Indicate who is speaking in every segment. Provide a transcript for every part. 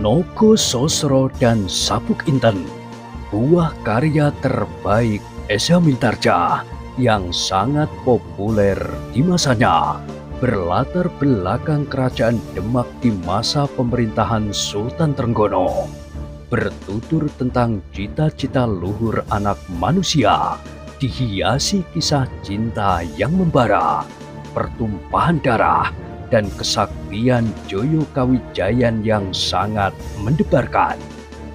Speaker 1: Nogo Sosro dan Sabuk Inten, buah karya terbaik Esa Mintarja yang sangat populer di masanya, berlatar belakang kerajaan Demak di masa pemerintahan Sultan Trenggono, bertutur tentang cita-cita luhur anak manusia, dihiasi kisah cinta yang membara, pertumpahan darah, dan kesaktian Joyo Kawijayan yang sangat mendebarkan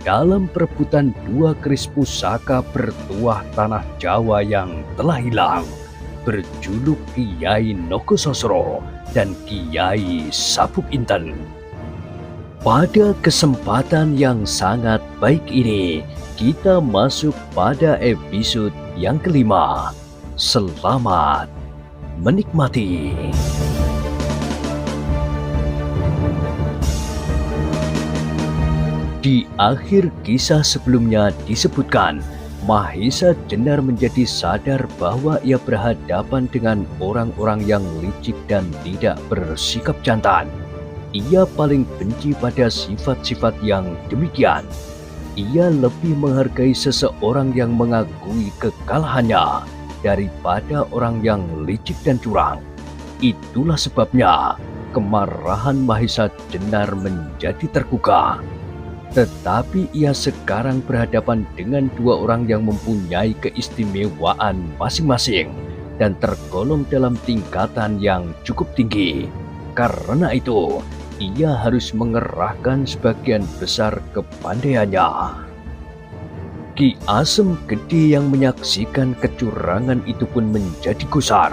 Speaker 1: dalam perebutan dua keris pusaka bertuah tanah Jawa yang telah hilang, berjuluk Kiai Nogososro dan Kiai Sabuk Inten. Pada kesempatan yang sangat baik ini, kita masuk pada episode yang kelima. Selamat menikmati. Di akhir kisah sebelumnya disebutkan, Mahesa Jenar menjadi sadar bahwa ia berhadapan dengan orang-orang yang licik dan tidak bersikap jantan. Ia paling benci pada sifat-sifat yang demikian. Ia lebih menghargai seseorang yang mengakui kekalahannya daripada orang yang licik dan curang. Itulah sebabnya kemarahan Mahesa Jenar menjadi tergugah. Tetapi ia sekarang berhadapan dengan dua orang yang mempunyai keistimewaan masing-masing dan tergolong dalam tingkatan yang cukup tinggi. Karena itu, ia harus mengerahkan sebagian besar kepandaiannya. Ki Asem Gede yang menyaksikan kecurangan itu pun menjadi gusar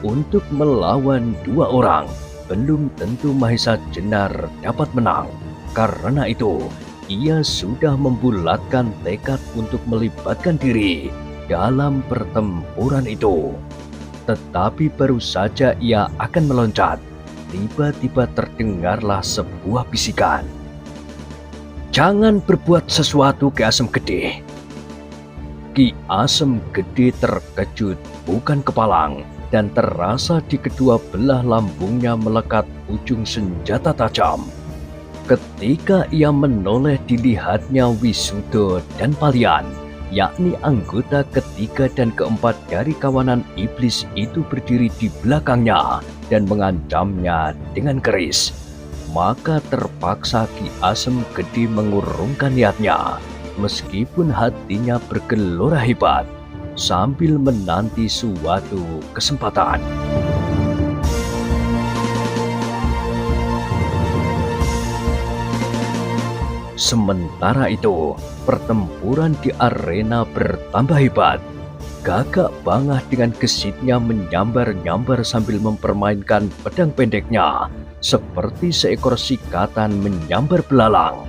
Speaker 1: untuk melawan dua orang. Belum tentu Mahesa Jenar dapat menang. Karena itu, ia sudah membulatkan tekad untuk melibatkan diri dalam pertempuran itu. Tetapi baru saja ia akan meloncat, tiba-tiba terdengarlah sebuah bisikan. "Jangan berbuat sesuatu, Ki Asem Gede." Ki Asem Gede terkejut bukan kepalang dan terasa di kedua belah lambungnya melekat ujung senjata tajam. Ketika ia menoleh, dilihatnya Wisudo dan Palian, yakni anggota ketiga dan keempat dari kawanan iblis itu berdiri di belakangnya dan mengancamnya dengan keris. Maka terpaksa Ki Asem Gede mengurungkan niatnya, meskipun hatinya bergelora hebat, sambil menanti suatu kesempatan. Sementara itu, pertempuran di arena bertambah hebat. Gagak Bangah dengan gesitnya menyambar-nyambar sambil mempermainkan pedang pendeknya, seperti seekor sikatan menyambar belalang.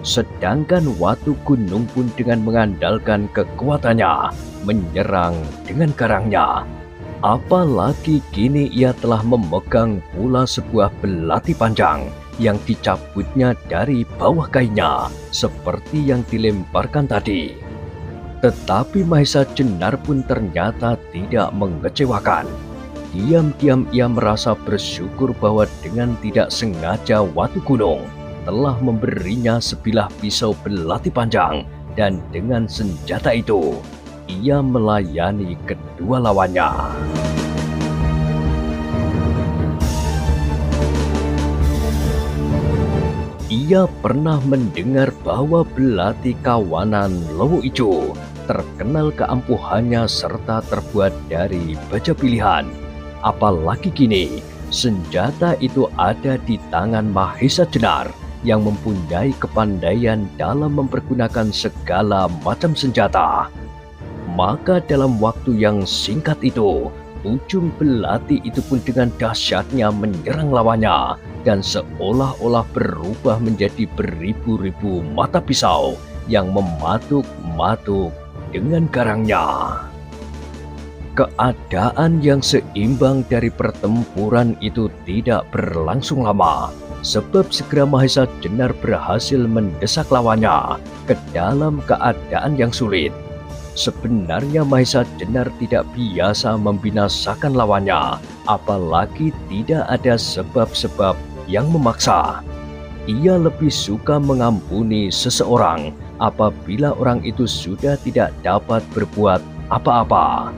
Speaker 1: Sedangkan Watu Gunung pun dengan mengandalkan kekuatannya, menyerang dengan garangnya. Apalagi kini ia telah memegang pula sebuah belati panjang yang dicabutnya dari bawah kainnya, seperti yang dilemparkan tadi. Tetapi Mahesa Jenar pun ternyata tidak mengecewakan. Diam-diam ia merasa bersyukur bahwa dengan tidak sengaja Watu Gunung telah memberinya sebilah pisau belati panjang, dan dengan senjata itu ia melayani kedua lawannya. Ia pernah mendengar bahwa belati kawanan Lowo Ijo terkenal keampuhannya serta terbuat dari baja pilihan. Apalagi kini, senjata itu ada di tangan Mahesa Jenar yang mempunyai kepandaian dalam mempergunakan segala macam senjata. Maka dalam waktu yang singkat itu, ujung belati itu pun dengan dahsyatnya menyerang lawannya dan seolah-olah berubah menjadi beribu-ribu mata pisau yang mematuk-matuk dengan garangnya. Keadaan yang seimbang dari pertempuran itu tidak berlangsung lama, sebab segera Mahesa Jenar berhasil mendesak lawannya ke dalam keadaan yang sulit. Sebenarnya Mahesa Jenar tidak biasa membinasakan lawannya, apalagi tidak ada sebab-sebab yang memaksa. Ia lebih suka mengampuni seseorang apabila orang itu sudah tidak dapat berbuat apa-apa.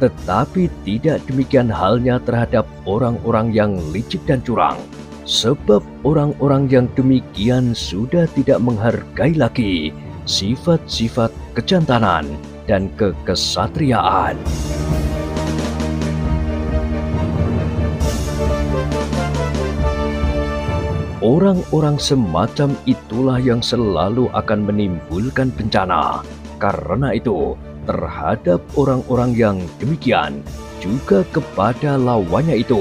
Speaker 1: Tetapi tidak demikian halnya terhadap orang-orang yang licik dan curang, sebab orang-orang yang demikian sudah tidak menghargai lagi sifat-sifat kejantanan dan kekesatriaan. Orang-orang semacam itulah yang selalu akan menimbulkan bencana. Karena itu, terhadap orang-orang yang demikian, juga kepada lawannya itu,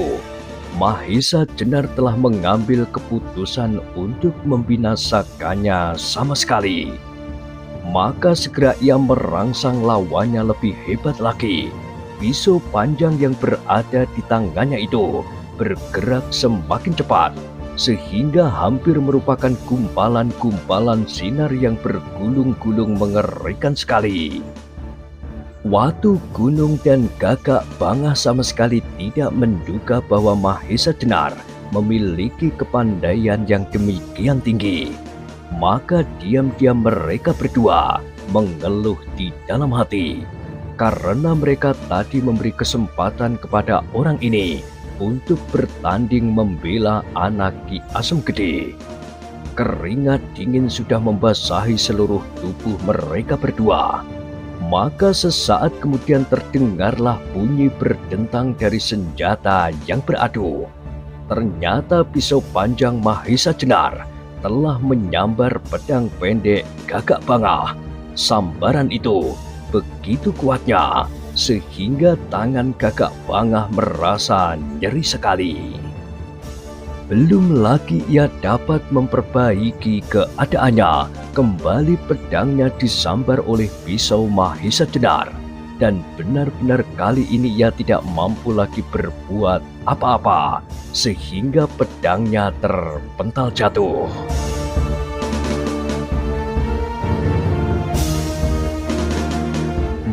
Speaker 1: Mahesa Jenar telah mengambil keputusan untuk membinasakannya sama sekali. Maka segera ia merangsang lawannya lebih hebat lagi. Pisau panjang yang berada di tangannya itu bergerak semakin cepat, sehingga hampir merupakan gumpalan-gumpalan sinar yang bergulung-gulung mengerikan sekali. Watu Gunung dan Gagak Bangah sama sekali tidak menduga bahwa Mahesa Jenar memiliki kepandaian yang demikian tinggi. Maka diam-diam mereka berdua mengeluh di dalam hati, karena mereka tadi memberi kesempatan kepada orang ini untuk bertanding membela anak Ki Asem Gede. Keringat dingin sudah membasahi seluruh tubuh mereka berdua. Maka sesaat kemudian terdengarlah bunyi berdentang dari senjata yang beradu. Ternyata pisau panjang Mahesa Jenar telah menyambar pedang pendek Gagak Bangah. Sambaran itu begitu kuatnya sehingga tangan Gagak Bangah merasa nyeri sekali. Belum lagi ia dapat memperbaiki keadaannya, kembali pedangnya disambar oleh pisau Mahesa Jenar, dan benar-benar kali ini ia tidak mampu lagi berbuat apa-apa, sehingga pedangnya terpental jatuh.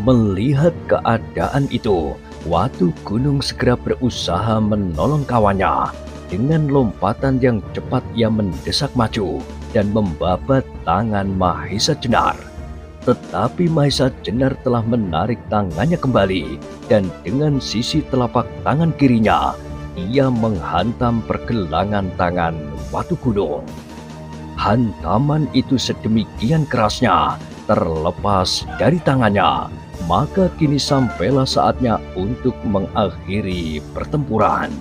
Speaker 1: Melihat keadaan itu, Watu Gunung segera berusaha menolong kawannya. Dengan lompatan yang cepat ia mendesak maju dan membabat tangan Mahesa Jenar. Tetapi Mahesa Jenar telah menarik tangannya kembali, dan dengan sisi telapak tangan kirinya, ia menghantam pergelangan tangan Watu Gunung. Hantaman itu sedemikian kerasnya, terlepas dari tangannya. Maka kini sampailah saatnya untuk mengakhiri pertempuran.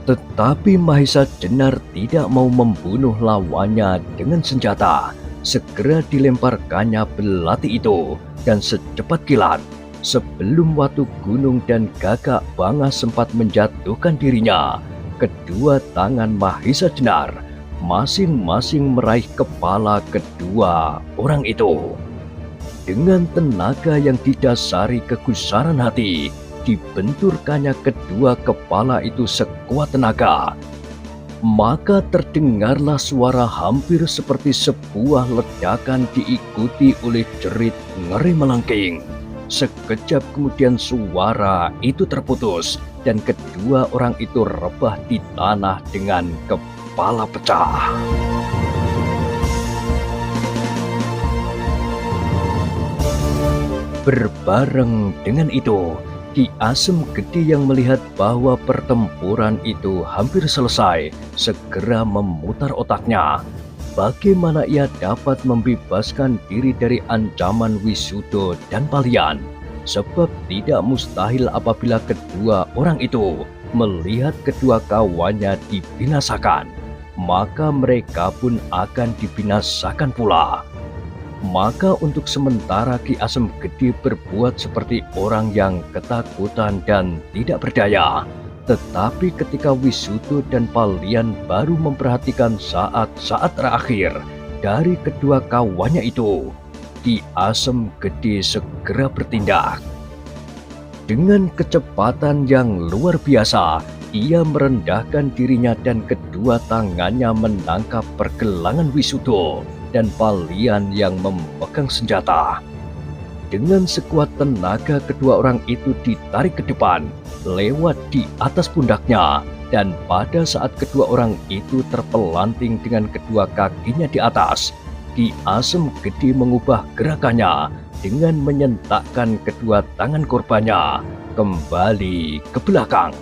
Speaker 1: Tetapi Mahesa Jenar tidak mau membunuh lawannya dengan senjata. Segera dilemparkannya belati itu, dan secepat kilat, sebelum Watu Gunung dan Gagak Bangah sempat menjatuhkan dirinya, kedua tangan Mahesa Jenar masing-masing meraih kepala kedua orang itu. Dengan tenaga yang didasari kegusaran hati, dibenturkannya kedua kepala itu sekuat tenaga. Maka terdengarlah suara hampir seperti sebuah ledakan diikuti oleh jerit ngeri melengking. Sekejap kemudian suara itu terputus, dan kedua orang itu rebah di tanah dengan kepala pecah. Berbareng dengan itu, Ki Asem Gede yang melihat bahwa pertempuran itu hampir selesai, segera memutar otaknya. Bagaimana ia dapat membebaskan diri dari ancaman Wisudo dan Palian? Sebab tidak mustahil apabila kedua orang itu melihat kedua kawannya dibinasakan, maka mereka pun akan dibinasakan pula. Maka untuk sementara Ki Asem Gede berbuat seperti orang yang ketakutan dan tidak berdaya. Tetapi ketika Wisudo dan Palian baru memperhatikan saat-saat terakhir dari kedua kawannya itu, Ki Asem Gede segera bertindak. Dengan kecepatan yang luar biasa, ia merendahkan dirinya dan kedua tangannya menangkap pergelangan Wisudo dan Palian yang memegang senjata. Dengan sekuat tenaga kedua orang itu ditarik ke depan, lewat di atas pundaknya, dan pada saat kedua orang itu terpelanting dengan kedua kakinya di atas, Ki Asem Gede mengubah gerakannya dengan menyentakkan kedua tangan korbannya kembali ke belakang.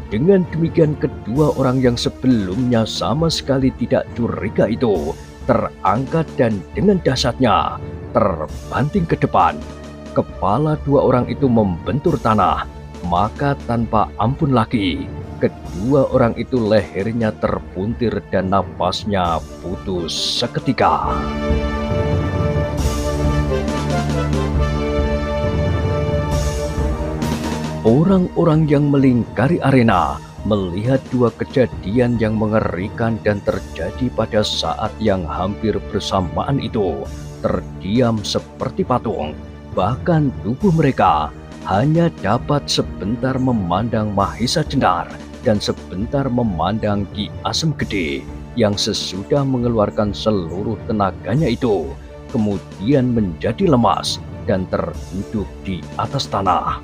Speaker 1: Dengan demikian kedua orang yang sebelumnya sama sekali tidak curiga itu terangkat dan dengan dahsyatnya terbanting ke depan. Kepala dua orang itu membentur tanah, maka tanpa ampun lagi kedua orang itu lehernya terpuntir dan napasnya putus seketika. Orang-orang yang melingkari arena melihat dua kejadian yang mengerikan dan terjadi pada saat yang hampir bersamaan itu, terdiam seperti patung. Bahkan tubuh mereka hanya dapat sebentar memandang Mahesa Jenar dan sebentar memandang Ki Asem Gede yang sesudah mengeluarkan seluruh tenaganya itu, kemudian menjadi lemas dan terduduk di atas tanah.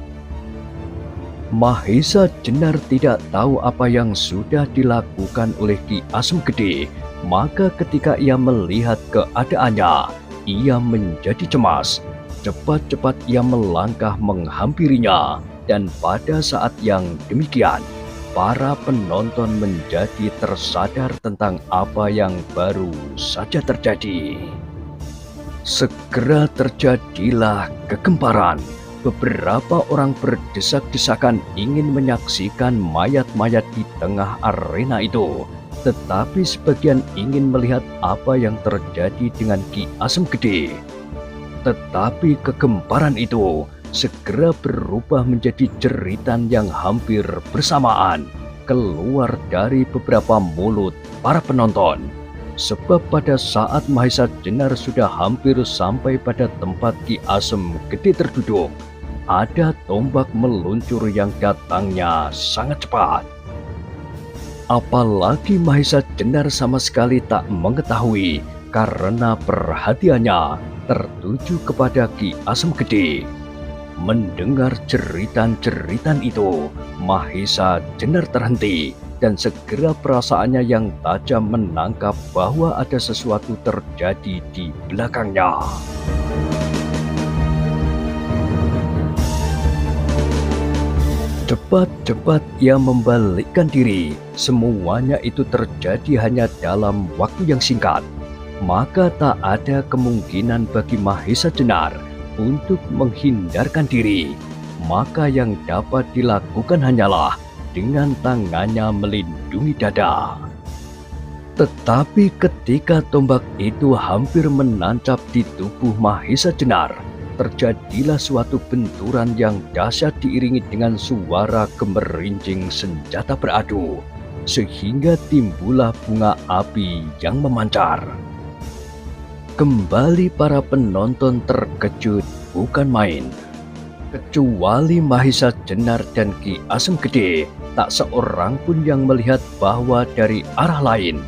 Speaker 1: Mahesa Jenar tidak tahu apa yang sudah dilakukan oleh Ki Asem Gede, maka ketika ia melihat keadaannya, ia menjadi cemas. Cepat-cepat ia melangkah menghampirinya, dan pada saat yang demikian, para penonton menjadi tersadar tentang apa yang baru saja terjadi. Segera terjadilah kegemparan. Beberapa orang berdesak-desakan ingin menyaksikan mayat-mayat di tengah arena itu, tetapi sebagian ingin melihat apa yang terjadi dengan Ki Asem Gede. Tetapi kegemparan itu segera berubah menjadi jeritan yang hampir bersamaan keluar dari beberapa mulut para penonton. Sebab pada saat Mahesa Jenar sudah hampir sampai pada tempat Ki Asem Gede terduduk, ada tombak meluncur yang datangnya sangat cepat. Apalagi Mahesa Jenar sama sekali tak mengetahui karena perhatiannya tertuju kepada Ki Asem Gede. Mendengar jeritan-jeritan itu, Mahesa Jenar terhenti dan segera perasaannya yang tajam menangkap bahwa ada sesuatu terjadi di belakangnya. Cepat-cepat ia membalikkan diri. Semuanya itu terjadi hanya dalam waktu yang singkat. Maka tak ada kemungkinan bagi Mahesa Jenar untuk menghindarkan diri. Maka yang dapat dilakukan hanyalah dengan tangannya melindungi dada. Tetapi ketika tombak itu hampir menancap di tubuh Mahesa Jenar, terjadilah suatu benturan yang dahsyat diiringi dengan suara gemerincing senjata beradu, sehingga timbullah bunga api yang memancar. Kembali para penonton terkejut bukan main. Kecuali Mahesa Jenar dan Ki Asem Gede, tak seorang pun yang melihat bahwa dari arah lain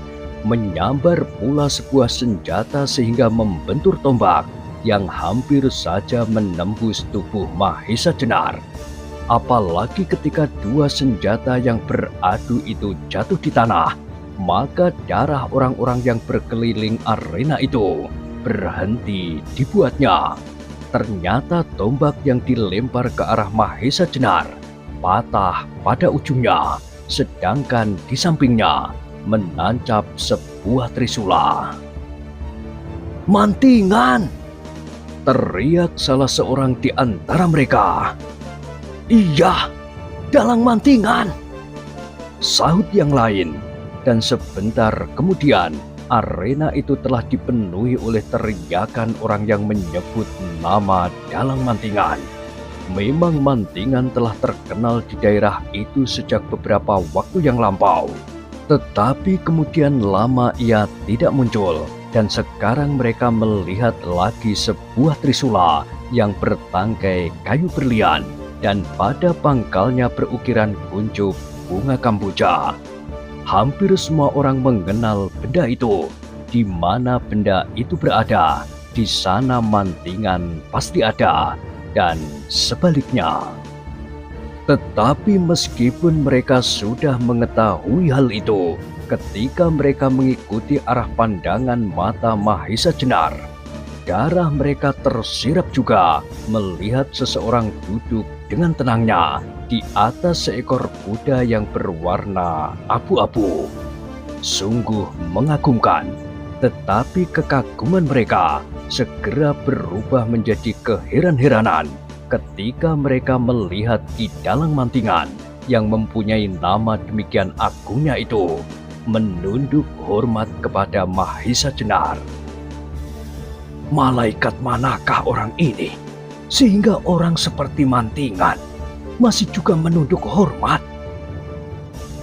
Speaker 1: menyambar pula sebuah senjata sehingga membentur tombak yang hampir saja menembus tubuh Mahesa Jenar. Apalagi ketika dua senjata yang beradu itu jatuh di tanah, maka darah orang-orang yang berkeliling arena itu berhenti dibuatnya. Ternyata tombak yang dilempar ke arah Mahesa Jenar patah pada ujungnya, sedangkan di sampingnya menancap sebuah trisula. "Mantingan!" teriak salah seorang di antara mereka. "Iya, dalang mantingan!" sahut yang lain, dan sebentar kemudian arena itu telah dipenuhi oleh teriakan orang yang menyebut nama dalang mantingan. Memang mantingan telah terkenal di daerah itu sejak beberapa waktu yang lampau. Tetapi kemudian lama ia tidak muncul, dan sekarang mereka melihat lagi sebuah trisula yang bertangkai kayu berlian dan pada pangkalnya berukiran kuncup bunga kamboja. Hampir semua orang mengenal benda itu, di mana benda itu berada, di sana mantingan pasti ada, dan sebaliknya. Tetapi meskipun mereka sudah mengetahui hal itu, ketika mereka mengikuti arah pandangan mata Mahesa Jenar, darah mereka tersirap juga melihat seseorang duduk dengan tenangnya di atas seekor kuda yang berwarna abu-abu. Sungguh mengagumkan, tetapi kekaguman mereka segera berubah menjadi keheran-heranan ketika mereka melihat idalang mantingan yang mempunyai nama demikian agungnya itu menunduk hormat kepada Mahesa Jenar. Malaikat manakah orang ini, sehingga orang seperti mantingan masih juga menunduk hormat?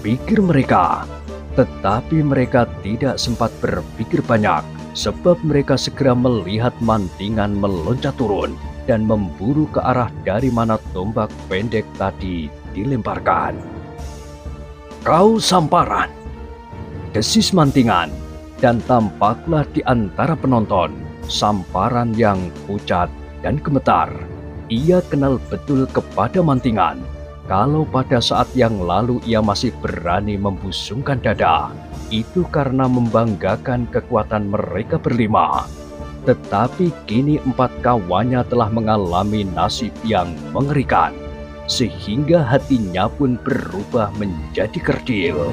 Speaker 1: Pikir mereka, tetapi mereka tidak sempat berpikir banyak, sebab mereka segera melihat mantingan meloncat turun dan memburu ke arah dari mana tombak pendek tadi dilemparkan. Kau Samparan, desis mantingan, dan tampaklah di antara penonton Samparan yang pucat dan gemetar. Ia kenal betul kepada mantingan. Kalau pada saat yang lalu ia masih berani membusungkan dada, itu karena membanggakan kekuatan mereka berlima. Tetapi kini 4 kawannya telah mengalami nasib yang mengerikan, sehingga hatinya pun berubah menjadi kerdil.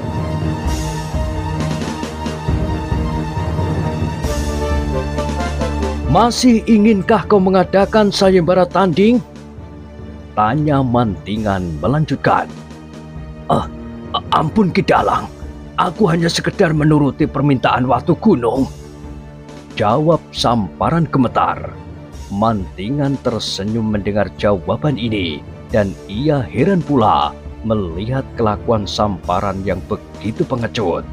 Speaker 1: Masih inginkah kau mengadakan sayembara tanding? Tanya mantingan melanjutkan. Ampun Ki Dalang, aku hanya sekedar menuruti permintaan Watu Gunung, jawab Samparan gemetar. Mantingan tersenyum mendengar jawaban ini, dan ia heran pula melihat kelakuan Samparan yang begitu pengecut.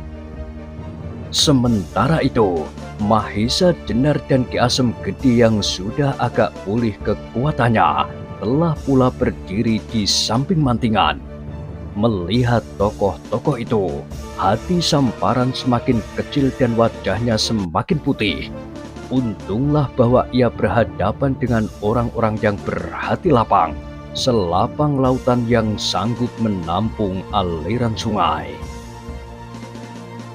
Speaker 1: Sementara itu, Mahesa Jenar dan Ki Asem Gede yang sudah agak pulih kekuatannya telah pula berdiri di samping mantingan. Melihat tokoh-tokoh itu, hati Samparan semakin kecil dan wajahnya semakin putih. Untunglah bahwa ia berhadapan dengan orang-orang yang berhati lapang, selapang lautan yang sanggup menampung aliran sungai.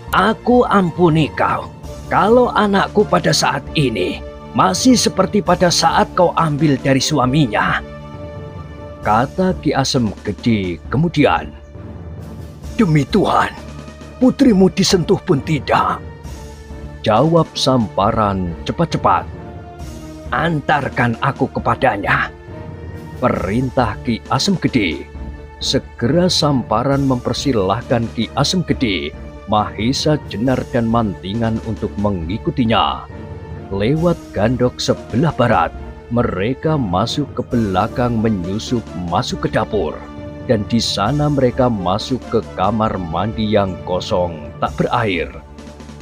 Speaker 1: Aku ampuni kau, kalau anakku pada saat ini masih seperti pada saat kau ambil dari suaminya, kata Ki Asem Gede kemudian. Demi Tuhan, putrimu disentuh pun tidak, jawab Samparan cepat-cepat. Antarkan aku kepadanya, perintah Ki Asem Gede. Segera Samparan mempersilahkan Ki Asem Gede, Mahesa Jenar dan mantingan untuk mengikutinya. Lewat gandok sebelah barat, mereka masuk ke belakang menyusup masuk ke dapur, dan di sana mereka masuk ke kamar mandi yang kosong tak berair.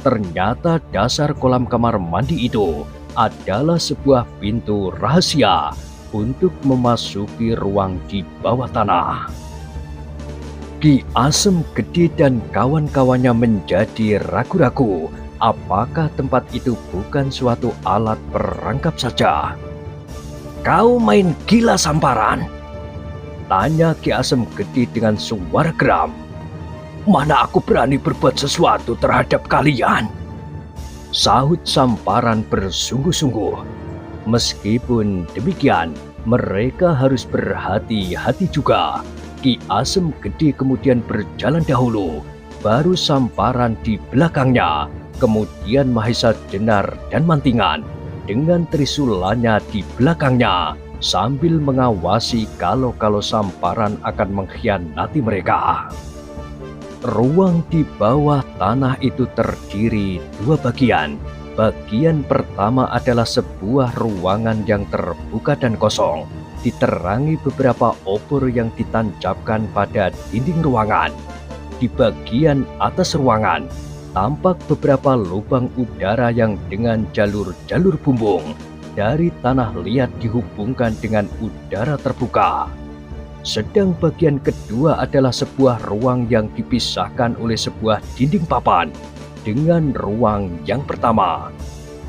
Speaker 1: Ternyata dasar kolam kamar mandi itu adalah sebuah pintu rahasia untuk memasuki ruang di bawah tanah. Ki Asem Gede dan kawan-kawannya menjadi ragu-ragu apakah tempat itu bukan suatu alat perangkap saja. Kau main gila Samparan? Tanya Ki Asem Gede dengan suara geram. Mana aku berani berbuat sesuatu terhadap kalian? Sahut Samparan bersungguh-sungguh. Meskipun demikian, mereka harus berhati-hati juga. Ki Asem Gede kemudian berjalan dahulu, baru Samparan di belakangnya, kemudian Mahesa Jenar dan mantingan dengan trisulannya di belakangnya sambil mengawasi kalau Samparan akan mengkhianati mereka. Ruang di bawah tanah itu terdiri 2 bagian. Bagian pertama adalah sebuah ruangan yang terbuka dan kosong, diterangi beberapa obor yang ditancapkan pada dinding ruangan. Di bagian atas ruangan tampak beberapa lubang udara yang dengan jalur-jalur bumbung dari tanah liat dihubungkan dengan udara terbuka. Sedang bagian kedua adalah sebuah ruang yang dipisahkan oleh sebuah dinding papan dengan ruang yang pertama.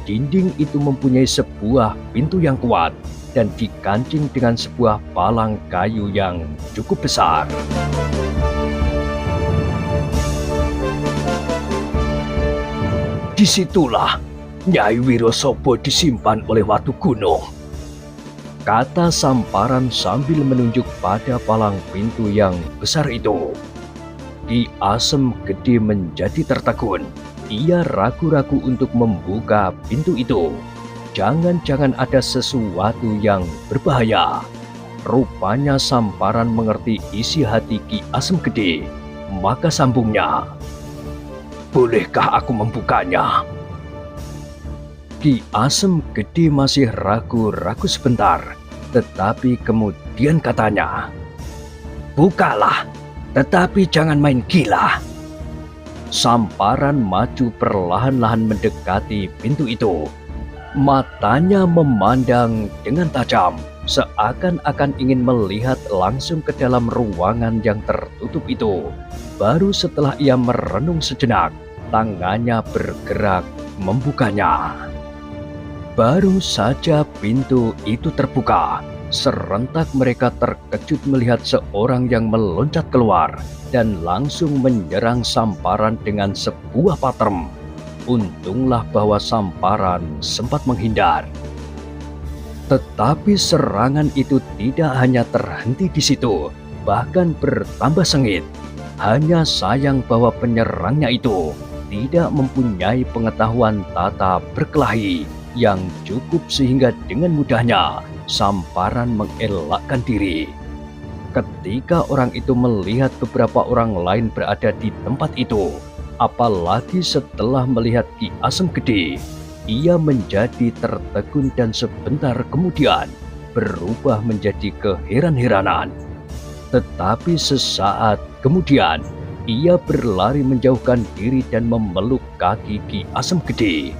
Speaker 1: Dinding itu mempunyai sebuah pintu yang kuat dan dikancing dengan sebuah palang kayu yang cukup besar. "Disitulah Nyai Wirosopo disimpan oleh Watu Gunung," kata Samparan sambil menunjuk pada palang pintu yang besar itu. Ki Asem Gede menjadi tertegun. Ia ragu-ragu untuk membuka pintu itu. Jangan-jangan ada sesuatu yang berbahaya. Rupanya Samparan mengerti isi hati Ki Asem Gede. Maka sambungnya, "Bolehkah aku membukanya?" Ki Asem Gede masih ragu-ragu sebentar, tetapi kemudian katanya, "Bukalah, tetapi jangan main gila." Samparan maju perlahan-lahan mendekati pintu itu. Matanya memandang dengan tajam, seakan-akan ingin melihat langsung ke dalam ruangan yang tertutup itu. Baru setelah ia merenung sejenak, tangannya bergerak membukanya. Baru saja pintu itu terbuka, serentak mereka terkejut melihat seorang yang meloncat keluar dan langsung menyerang Samparan dengan sebuah patrem. Untunglah bahwa Samparan sempat menghindar. Tetapi serangan itu tidak hanya terhenti di situ, bahkan bertambah sengit. Hanya sayang bahwa penyerangnya itu tidak mempunyai pengetahuan tata berkelahi yang cukup sehingga dengan mudahnya Samparan mengelakkan diri. Ketika orang itu melihat beberapa orang lain berada di tempat itu, apalagi setelah melihat Ki Asem Gede, ia menjadi tertegun dan sebentar kemudian berubah menjadi keheran-heranan. Tetapi sesaat kemudian, ia berlari menjauhkan diri dan memeluk kaki Ki Asem Gede.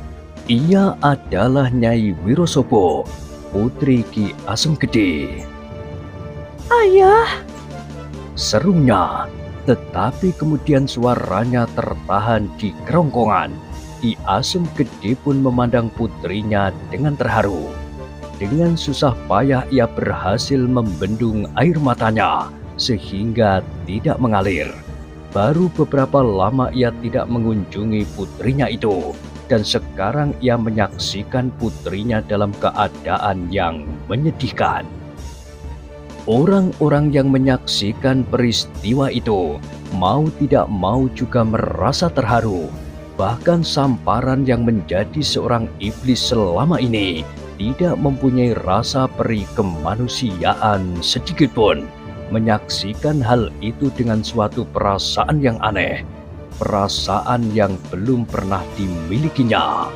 Speaker 1: Ia adalah Nyai Wirosopo, putri Ki Asem Gede.
Speaker 2: "Ayah!"
Speaker 1: serunya, tetapi kemudian suaranya tertahan di kerongkongan. Ki Asem Gede pun memandang putrinya dengan terharu. Dengan susah payah ia berhasil membendung air matanya sehingga tidak mengalir. Baru beberapa lama ia tidak mengunjungi putrinya itu, dan sekarang ia menyaksikan putrinya dalam keadaan yang menyedihkan. Orang-orang yang menyaksikan peristiwa itu mau tidak mau juga merasa terharu. Bahkan Samparan yang menjadi seorang iblis selama ini tidak mempunyai rasa peri kemanusiaan sedikitpun. Menyaksikan hal itu dengan suatu perasaan yang aneh, perasaan yang belum pernah dimilikinya.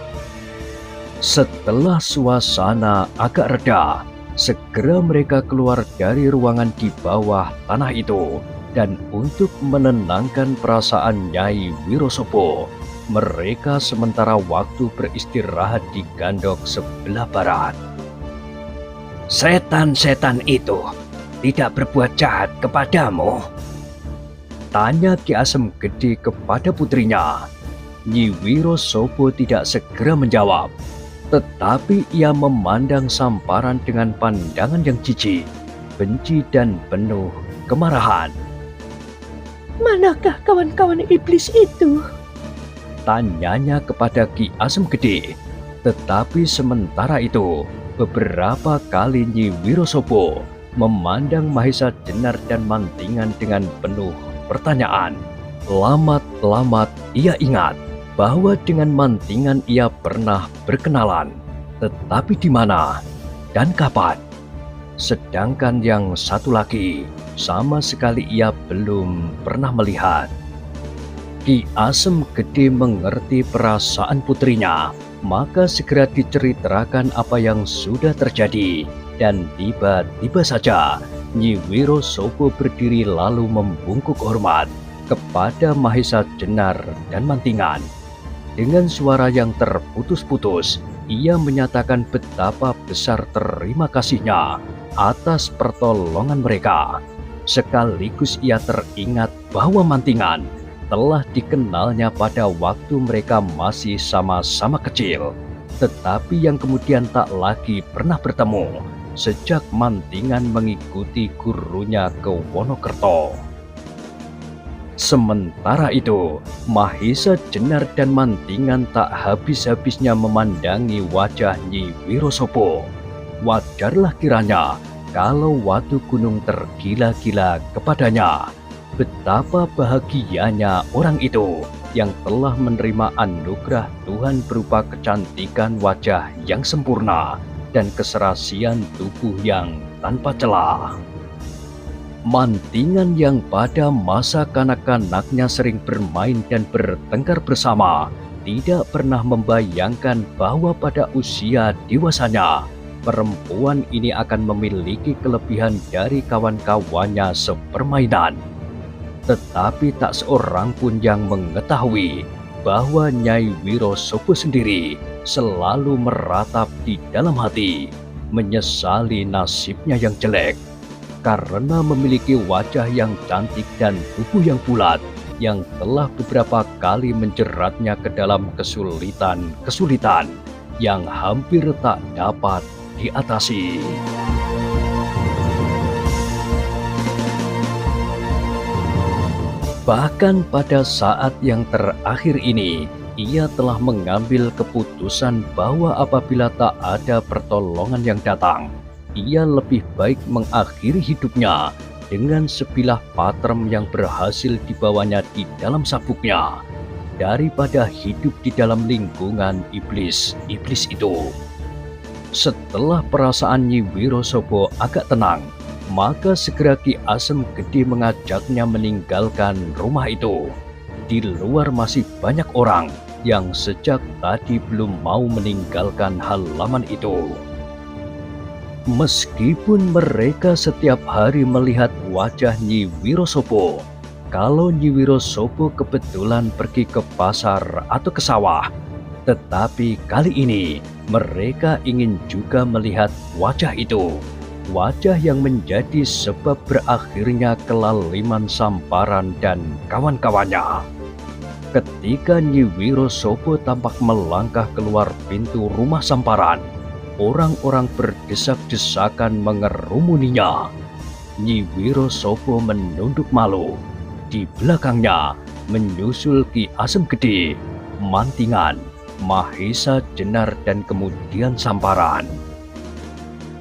Speaker 1: Setelah suasana agak reda, segera mereka keluar dari ruangan di bawah tanah itu, dan untuk menenangkan perasaan Nyai Wirosopo, mereka sementara waktu beristirahat di gandok sebelah barat. "Setan-setan itu tidak berbuat jahat kepadamu?" tanya Ki Asem Gede kepada putrinya. Nyi Wirosopo tidak segera menjawab, tetapi ia memandang Samparan dengan pandangan yang jijik, benci dan penuh kemarahan.
Speaker 2: "Manakah kawan-kawan iblis itu?"
Speaker 1: tanyanya kepada Ki Asem Gede. Tetapi sementara itu, beberapa kali Nyi Wirosopo memandang Mahesa Jenar dan Mantingan dengan penuh pertanyaan. Lamat-lamat ia ingat bahwa dengan Mantingan ia pernah berkenalan, tetapi di mana dan kapan? Sedangkan yang satu lagi sama sekali ia belum pernah melihat. Ki Asem Gede mengerti perasaan putrinya, maka segera diceritakan apa yang sudah terjadi. Dan tiba-tiba saja Nyi Wirosopo berdiri lalu membungkuk hormat kepada Mahesa Jenar dan Mantingan. Dengan suara yang terputus-putus, ia menyatakan betapa besar terima kasihnya atas pertolongan mereka. Sekaligus ia teringat bahwa Mantingan telah dikenalnya pada waktu mereka masih sama-sama kecil. tetapi yang kemudian tak lagi pernah bertemu sejak Mantingan mengikuti gurunya ke Wonokerto. Sementara itu, Mahesa Jenar dan Mantingan tak habis-habisnya memandangi wajah Nyi Wirosopo. Wajarlah kiranya kalau Watu Gunung tergila-gila kepadanya. Betapa bahagianya orang itu yang telah menerima anugerah Tuhan berupa kecantikan wajah yang sempurna dan keserasian tubuh yang tanpa celah. Mantingan yang pada masa kanak-kanaknya sering bermain dan bertengkar bersama tidak pernah membayangkan bahwa pada usia dewasanya perempuan ini akan memiliki kelebihan dari kawan-kawannya sepermainan. Tetapi tak seorang pun yang mengetahui bahwa Nyai Wirosopo sendiri selalu meratap di dalam hati, menyesali nasibnya yang jelek karena memiliki wajah yang cantik dan tubuh yang bulat yang telah beberapa kali menjeratnya ke dalam kesulitan-kesulitan yang hampir tak dapat diatasi. Bahkan pada saat yang terakhir ini, ia telah mengambil keputusan bahwa apabila tak ada pertolongan yang datang, ia lebih baik mengakhiri hidupnya dengan sebilah patrem yang berhasil dibawanya di dalam sabuknya, daripada hidup di dalam lingkungan iblis itu. Setelah perasaan Nyi Wirosopo agak tenang, maka segera Ki Asem Gede mengajaknya meninggalkan rumah itu. Di luar masih banyak orang yang sejak tadi belum mau meninggalkan halaman itu. Meskipun mereka setiap hari melihat wajah Nyi Wirosopo, kalau Nyi Wirosopo kebetulan pergi ke pasar atau ke sawah, tetapi kali ini mereka ingin juga melihat wajah itu. Wajah yang menjadi sebab berakhirnya kelaliman Samparan dan kawan-kawannya. Ketika Nyi Wirosopo tampak melangkah keluar pintu rumah Samparan, orang-orang berdesak-desakan mengerumuninya. Nyi Wirosopo menunduk malu. Di belakangnya menyusul Ki Asem Gede, Mantingan, Mahesa Jenar dan kemudian Samparan.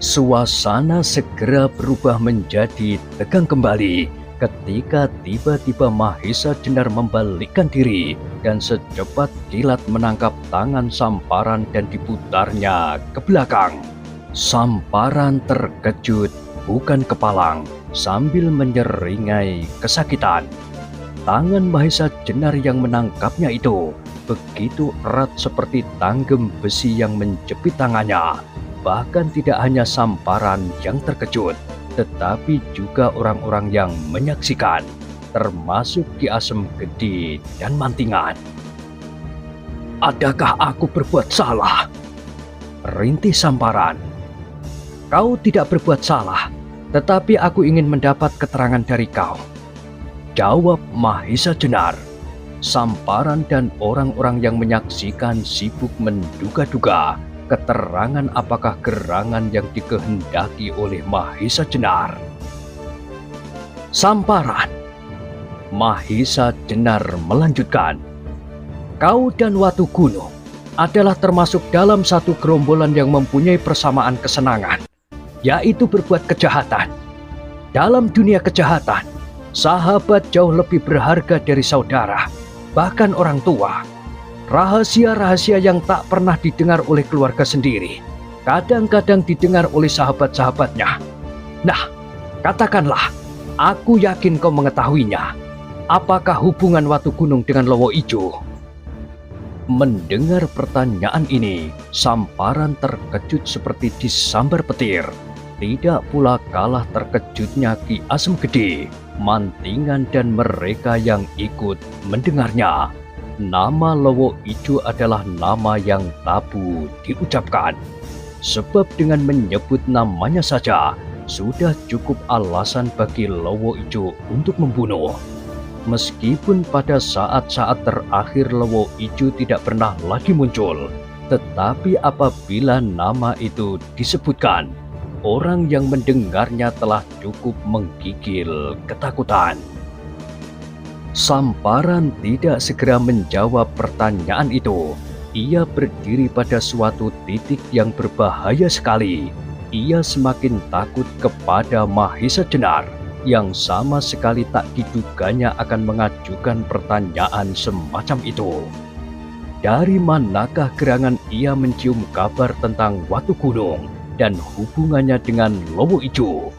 Speaker 1: Suasana segera berubah menjadi tegang kembali ketika tiba-tiba Mahesa Jenar membalikkan diri dan secepat kilat menangkap tangan Samparan dan diputarnya ke belakang. Samparan terkejut bukan kepalang sambil menyeringai kesakitan. Tangan Mahesa Jenar yang menangkapnya itu begitu erat seperti tanggem besi yang menjepit tangannya. Bahkan tidak hanya Samparan yang terkejut, tetapi juga orang-orang yang menyaksikan, termasuk Ki Asem Gede dan Mantingan. "Adakah aku berbuat salah?" rintih Samparan. "Kau tidak berbuat salah, tetapi aku ingin mendapat keterangan dari kau," jawab Mahesa Jenar. Samparan dan orang-orang yang menyaksikan sibuk menduga-duga keterangan apakah gerangan yang dikehendaki oleh Mahesa Jenar. "Samparan," Mahesa Jenar melanjutkan, "kau dan Watu Gunung adalah termasuk dalam satu gerombolan yang mempunyai persamaan kesenangan, yaitu berbuat kejahatan. Dalam dunia kejahatan, sahabat jauh lebih berharga dari saudara, bahkan orang tua. Rahasia-rahasia yang tak pernah didengar oleh keluarga sendiri, kadang-kadang didengar oleh sahabat-sahabatnya. Nah, katakanlah, aku yakin kau mengetahuinya. Apakah hubungan Watu Gunung dengan Lowo Ijo?" Mendengar pertanyaan ini, Samparan terkejut seperti disambar petir. Tidak pula kalah terkejutnya Ki Asem Gede, Mantingan dan mereka yang ikut mendengarnya. Nama Lowo Ijo adalah nama yang tabu diucapkan. Sebab dengan menyebut namanya saja, sudah cukup alasan bagi Lowo Ijo untuk membunuh. Meskipun pada saat-saat terakhir Lowo Ijo tidak pernah lagi muncul, Tetapi apabila nama itu disebutkan, orang yang mendengarnya telah cukup menggigil ketakutan. Samparan tidak segera menjawab pertanyaan itu. Ia berdiri pada suatu titik yang berbahaya sekali. Ia semakin takut kepada Mahisa Jenar yang sama sekali tak diduganya akan mengajukan pertanyaan semacam itu. Dari manakah gerangan ia mencium kabar tentang Watu Gunung dan hubungannya dengan Lowo Ijo?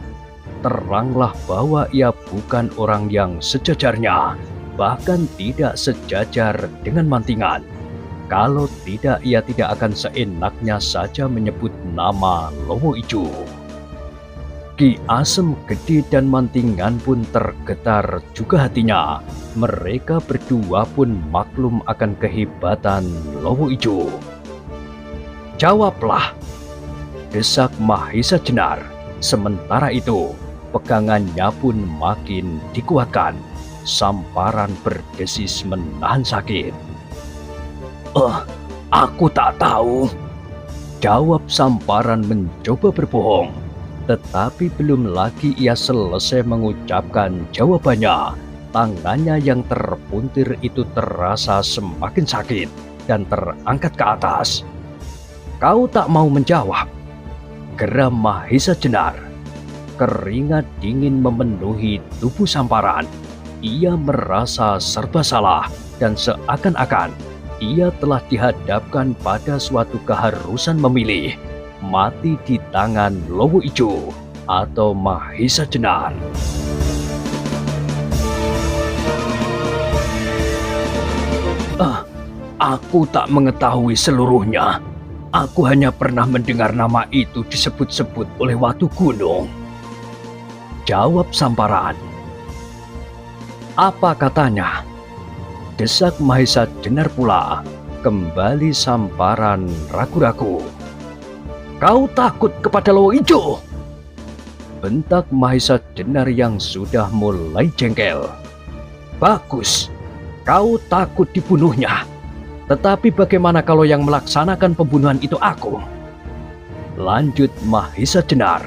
Speaker 1: Teranglah bahwa ia bukan orang yang sejajarnya, bahkan tidak sejajar dengan Mantingan. Kalau tidak, ia tidak akan seenaknya saja menyebut nama Lowo Ijo. Ki Asem Gede dan Mantingan pun tergetar juga hatinya. Mereka berdua pun maklum akan kehebatan Lowo Ijo. "Jawablah," desak Mahisa Jenar. Sementara itu, pegangannya pun makin dikuatkan. Samparan berdesis menahan sakit. Aku tak tahu," jawab Samparan mencoba berbohong. Tetapi belum lagi ia selesai mengucapkan jawabannya, tangannya yang terpuntir itu terasa semakin sakit dan terangkat ke atas. "Kau tak mau menjawab?" geram Mahisa Jenar. Keringat dingin memenuhi tubuh Samparan. Ia merasa serba salah dan seakan-akan ia telah dihadapkan pada suatu keharusan memilih mati di tangan Lowo Ijo atau Mahisa Jenar. Aku tak mengetahui seluruhnya. Aku hanya pernah mendengar nama itu disebut-sebut oleh Watu Gunung, jawab Samparan. "Apa katanya?" desak Mahisa Jenar pula. Kembali Samparan ragu-ragu. "Kau takut kepada Lowo Ijo?" bentak Mahisa Jenar yang sudah mulai jengkel. "Bagus, kau takut dibunuhnya. Tetapi bagaimana kalau yang melaksanakan pembunuhan itu aku?" lanjut Mahisa Jenar.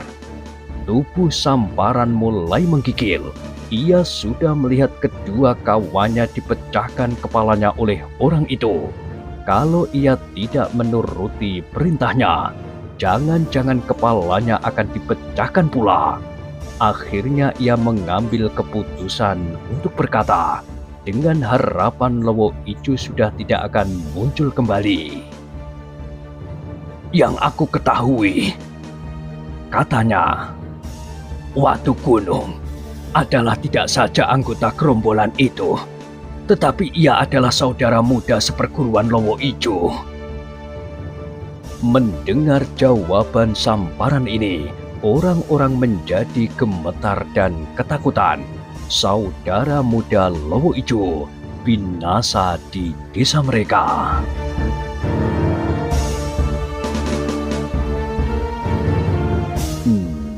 Speaker 1: Tubuh Samparan mulai menggigil. Ia sudah melihat kedua kawannya dipecahkan kepalanya oleh orang itu. Kalau ia tidak menuruti perintahnya, jangan-jangan kepalanya akan dipecahkan pula. Akhirnya ia mengambil keputusan untuk berkata, dengan harapan Lowo Ijo sudah tidak akan muncul kembali. "Yang aku ketahui," katanya, "Watu Gunung adalah tidak saja anggota gerombolan itu, tetapi ia adalah saudara muda seperguruan Lowo Ijo." Mendengar jawaban Samparan ini, orang-orang menjadi gemetar dan ketakutan. Saudara muda Lowo Ijo binasa di desa mereka.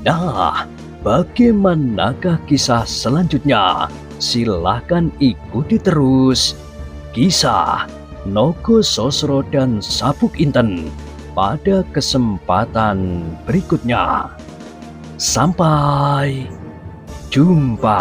Speaker 1: Nah, bagaimanakah kisah selanjutnya? Silahkan ikuti terus kisah Nogo Sosro dan Sabuk Inten pada kesempatan berikutnya. Sampai jumpa.